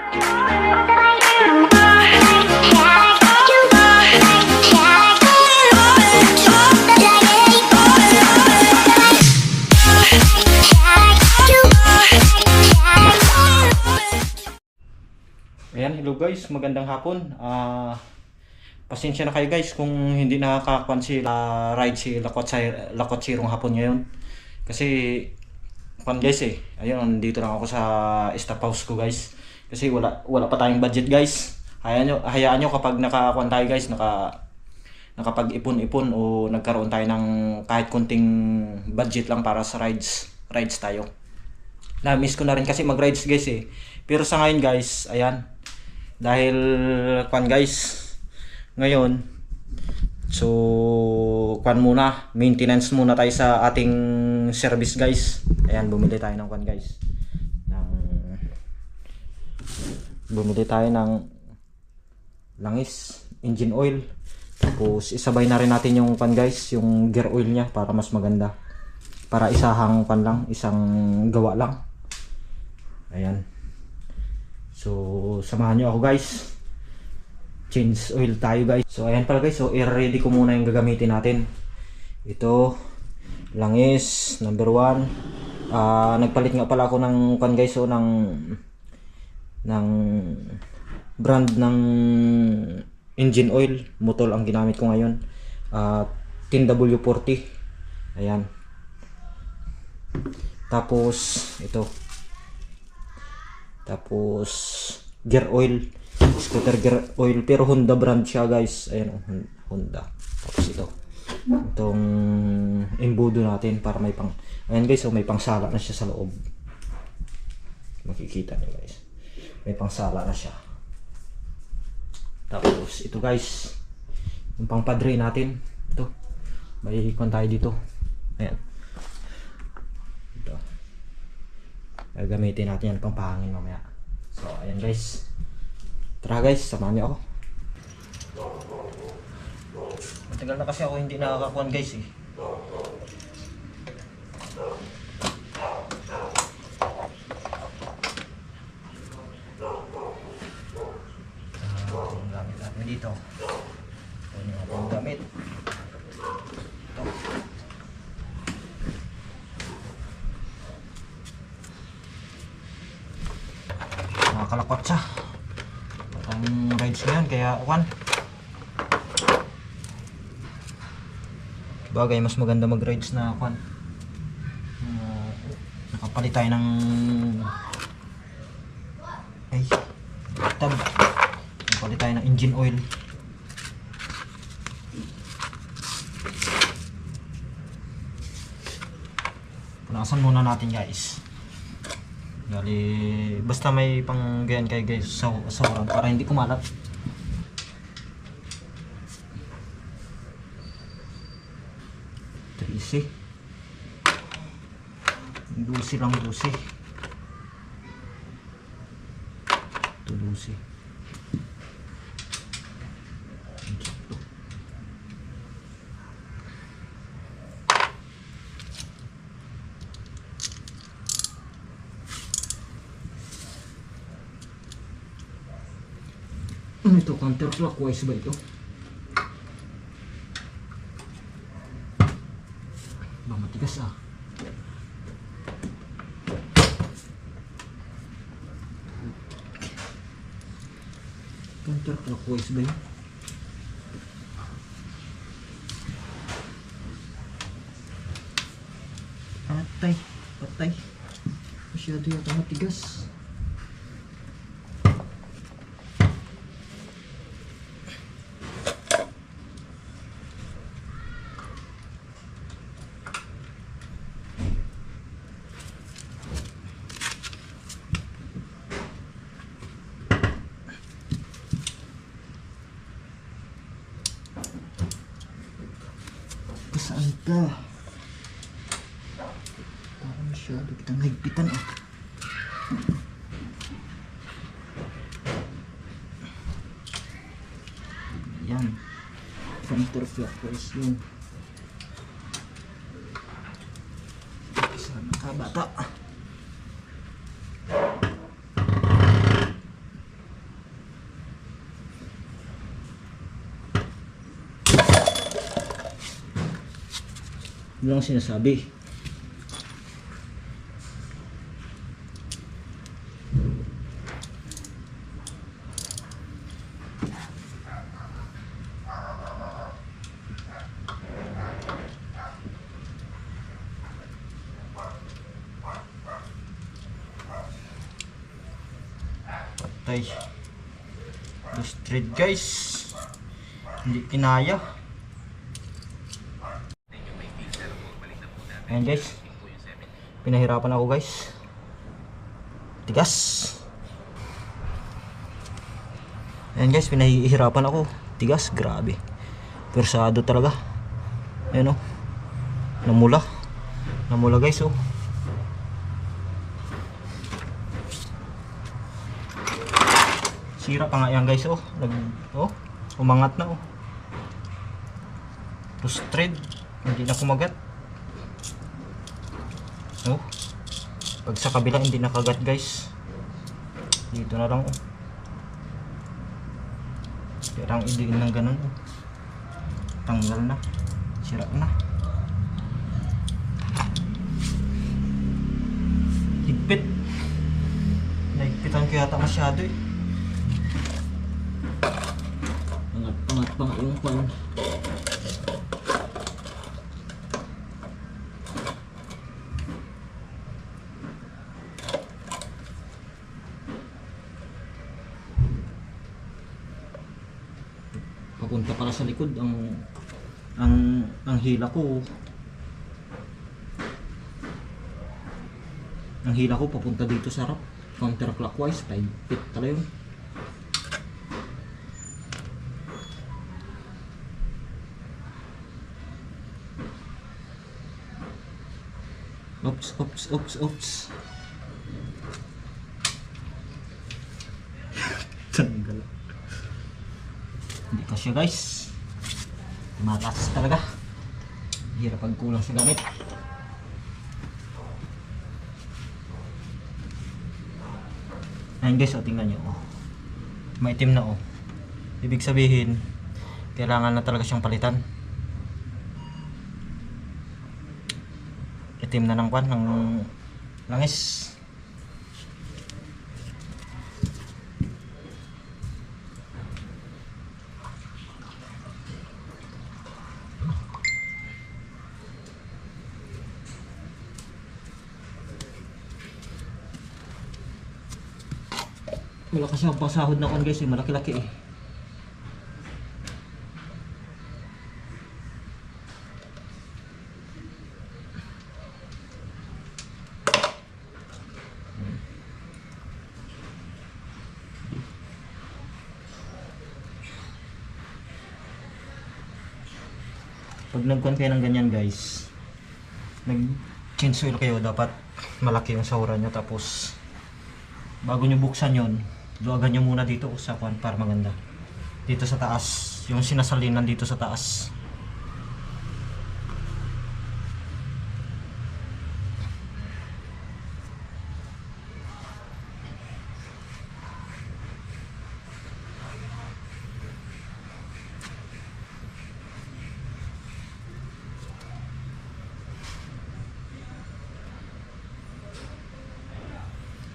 Ayan, hello guys, magandang hapon. Pasensya na kayo guys kung hindi nakakakuan si ride si Lakot Sirong hapon ngayon. Kasi pan guys ayun, dito lang ako sa staff house ko guys. Kasi wala pa tayong budget guys. Hayaan nyo kapag nakakuan tayo guys, nakapag-ipon-ipon o nagkaroon tayo ng kahit konting budget lang para sa rides tayo. Na-miss ko na rin kasi mag-rides guys Pero sa ngayon guys, ayan, dahil kwan guys ngayon, so kwan muna, maintenance muna tayo sa ating service guys. Ayan, bumili tayo ng kwan guys, bumili tayo ng langis, engine oil, tapos isabay na rin natin yung kwan guys, yung gear oil nya para mas maganda, para isang kwan lang, isang gawa lang. Ayan, so samahan nyo ako guys, change oil tayo guys. So ayan pala guys, so i-ready ko muna yung gagamitin natin. Ito, langis number 1. Nagpalit nga pala ako ng kan guys, so ng brand ng engine oil, Motol ang ginamit ko ngayon, 10W40. Ayan, tapos ito, tapos gear oil, scooter gear oil, pero Honda brand siya guys. Ayan, Honda. Tapos itong embudo natin para may pang, ayan guys, so may pangsala na siya sa loob, makikita niyo guys, may pangsala na siya. Tapos ito guys, yung pang padre natin, ito may ikon tayo dito. Ayan, ito gagamitin natin yan pang pahangin mamaya. So ayan guys, tara guys, samahan niyo ako. Matagal na kasi ako hindi nakakakuan guys yung gamit natin dito, ito yung akong gamit. Ito, nakakalakot siya ang rides ngayon, kaya bagay mas maganda mag rides na nakapalit tayo ng nakapalit tayo ng engine oil. Punasan muna natin guys. Dali, basta may pang ganyan kayo guys sa orang para hindi kumalat. Easy. Dulce lang, dulce. Ito dulce. Ito counterclockwise ba ito? Ba, matigas counterclockwise ba yun? Patay masyado yata matigas. Saan ka? Parang masyado kitang higpitan Ayan, counterclockwise yun. Sana ka bata. Yun lang sinasabi. Patay. Straight guys. Hindi kinaya. Ayan guys. Pinahirapan ako guys. Tigas. Ayan guys, pinahihirapan ako. Tigas, grabe. Persado talaga. Ayan o. Namula. Namula guys o. Sira pa nga yan guys oh. Umangat na oh. Thread, hindi na kumagat. Oh. Pag sa kabila hindi nakagat guys. Dito na lang oh. Kailangan idiin ng ganun oh. Tanggal na. Sira na. Higpit. Naigpitan ko yata masyado eh. Pangat pa nga yung pan. Papunta pala sa likod ang hila ko. Ang hila ko papunta dito sa harap. Counterclockwise, 5 feet pala yun. Oops. Tanggal. Hindi kasi guys. Mataas talaga. Hirap pag kulang sa gamit. Ayan guys, tingnan nyo. Maitim na oh. Ibig sabihin, kailangan na talaga siyang palitan. Itim na ng kwan, ng langis. Malakas yung pasahod na kwan guys eh, malaki-laki eh. Pag nag-con kayo ng ganyan guys, nag-change oil kayo, dapat malaki yung sahuran nyo. Tapos bago nyo buksan yon, luwagan nyo muna dito sa kwan para maganda. Dito sa taas, yung sinasalinan dito sa taas.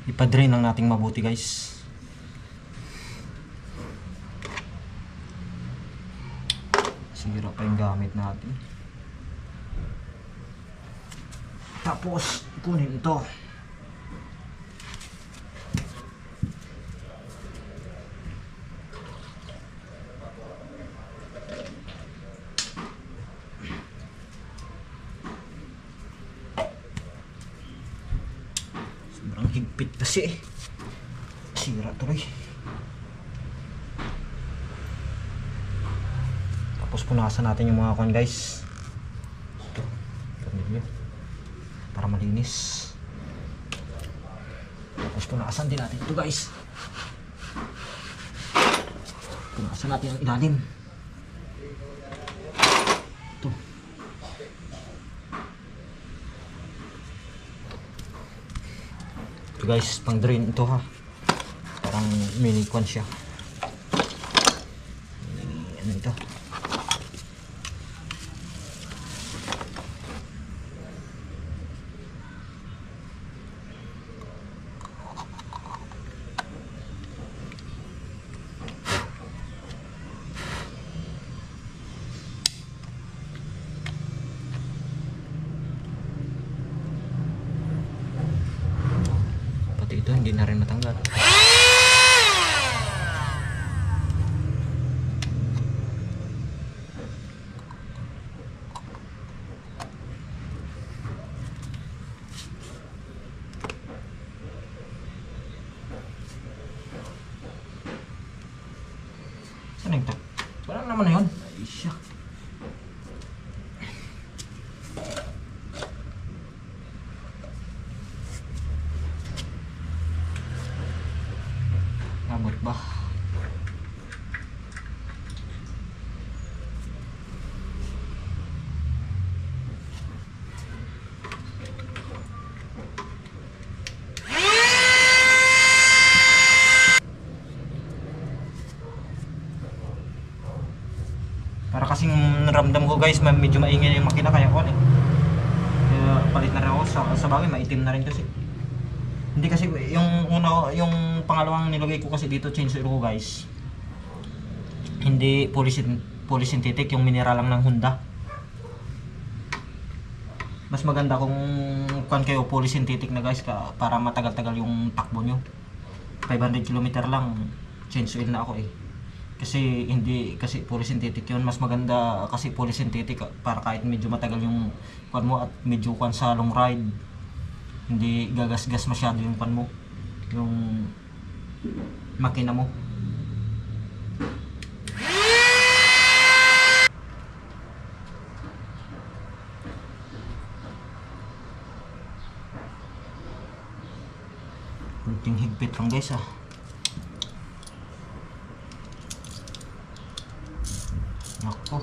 Ipa-drain lang nating mabuti guys. Sira pa yung gamit natin. Tapos kunin ito. Higpit kasi sira tuloy. Tapos punasan natin yung mga kwan guys. Ito, pamilya para malinis. Tapos punasan din natin ito guys. Punasan natin ang ilalim. Ito. Ito guys, pang drain ito ha. Parang mini kwan siya. Ano ito? hindi na rin matanggal. Saan yung tak? Wala naman na yun. Ay siya. Abot ba? Para kasing naramdam ko guys, medyo maingay yung makina kaya ko kaya palit na rin ako sa bagay, maitim na rin kasi. Hindi kasi yung yung pangalawang nilagay ko kasi dito chain oil ko guys. Hindi polysynthetic, yung mineral lang ng Honda. Mas maganda kung kuan kayo polysynthetic na guys para matagal-tagal yung takbo nyo. 500 km lang change oil na ako kasi polysynthetic yun. Mas maganda kasi polysynthetic para kahit medyo matagal yung kuan mo at medyo kuan sa long ride, hindi gagasgas masyado yung kuan mo, yung makina mo. Kunting higpit lang guys Nako.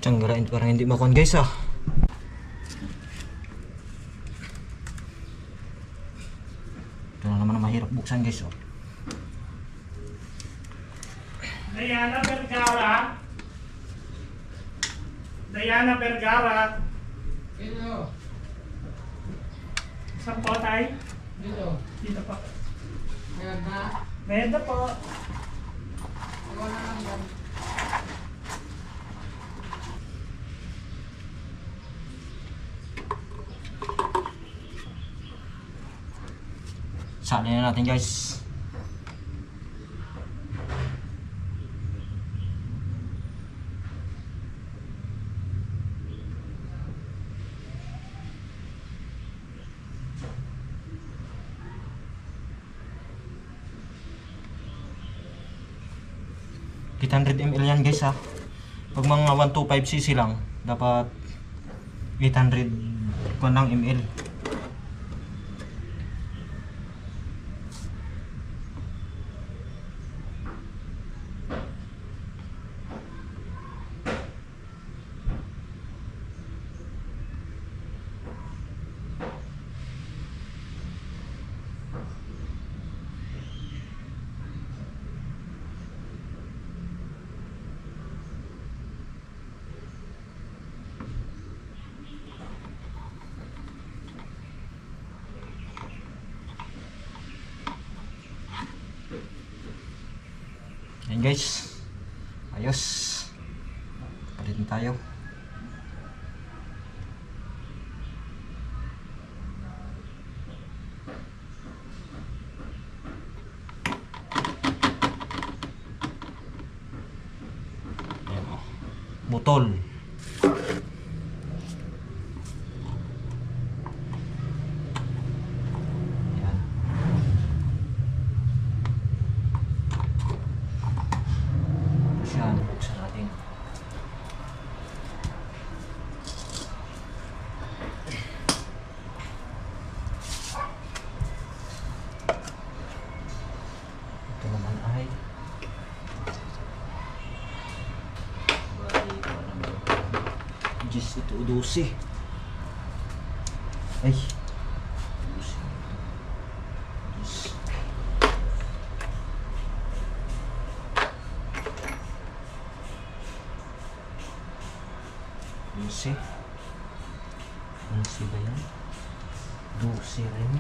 Tanggarain parang hindi makuha guys Ito na naman ang mahirap buksan guys Diana Vergara. Diana Vergara. Dito. Saan po tayo? Dito. Dito po. Meron na. Meron po. Wala lang yan. Salin na natin guys. $800 ml yan guys Pag mga 125cc lang dapat 800 kung lang ml. Ayan guys, ayos, palit na tayo. Ayan butol. Buksan natin. Ito naman ay 10 ito, 12. Ay. 12. 12. 11 ba yan? 12 rin.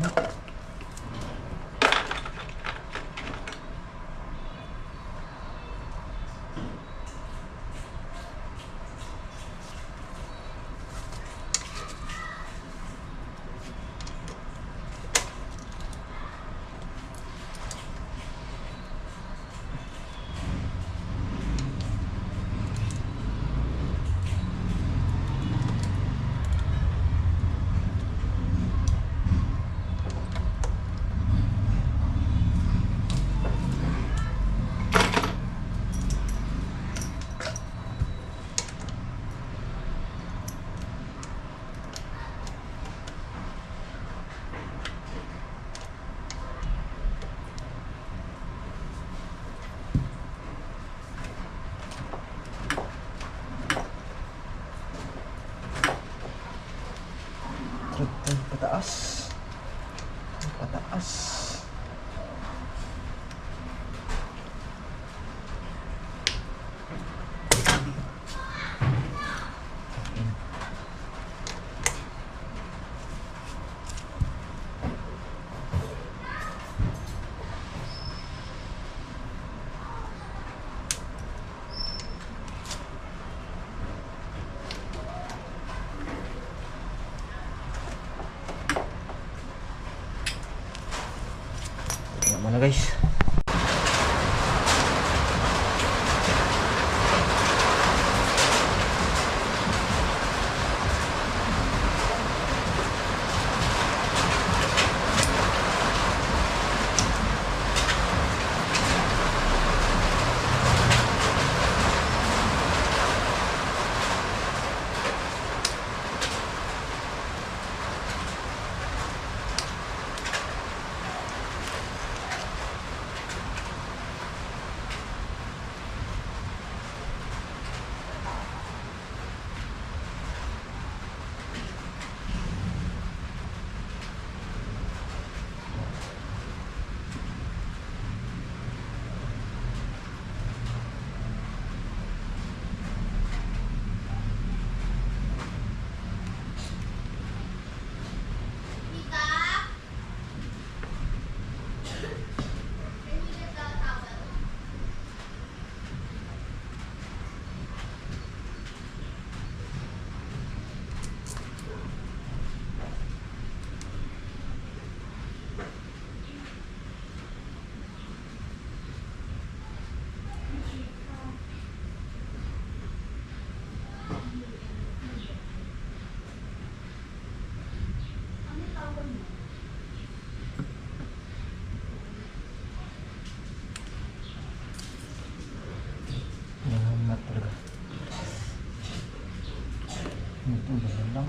Ay, pataas. Ay, pataas. Tingnan mo na guys. Nangat talaga. Ito, ganyan lang.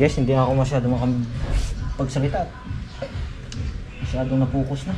guys, hindi na ako masyado pagsalita. Masyadong na-focus na.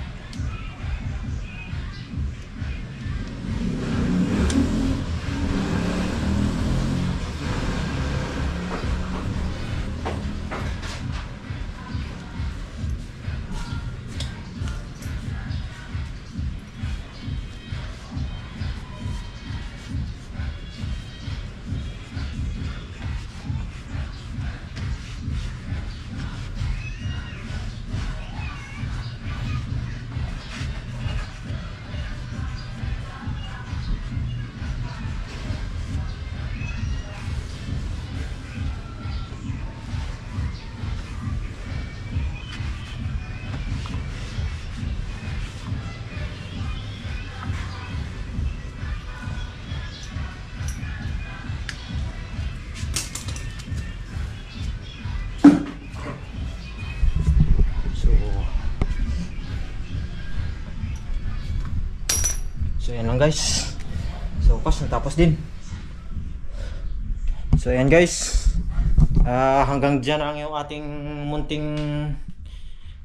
So yan lang guys. So pas natapos din. So yan guys. Hanggang dyan ang yung ating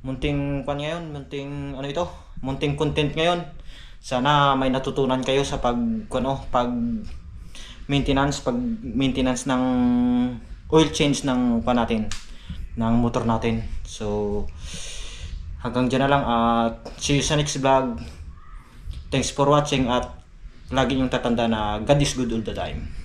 munting pan ngayon, munting content ngayon. Sana may natutunan kayo sa pag maintenance ng oil change ng ng motor natin. So hanggang dyan na lang at see you sa next vlog. Thanks for watching at lagi niyong tatanda na God is good all the time.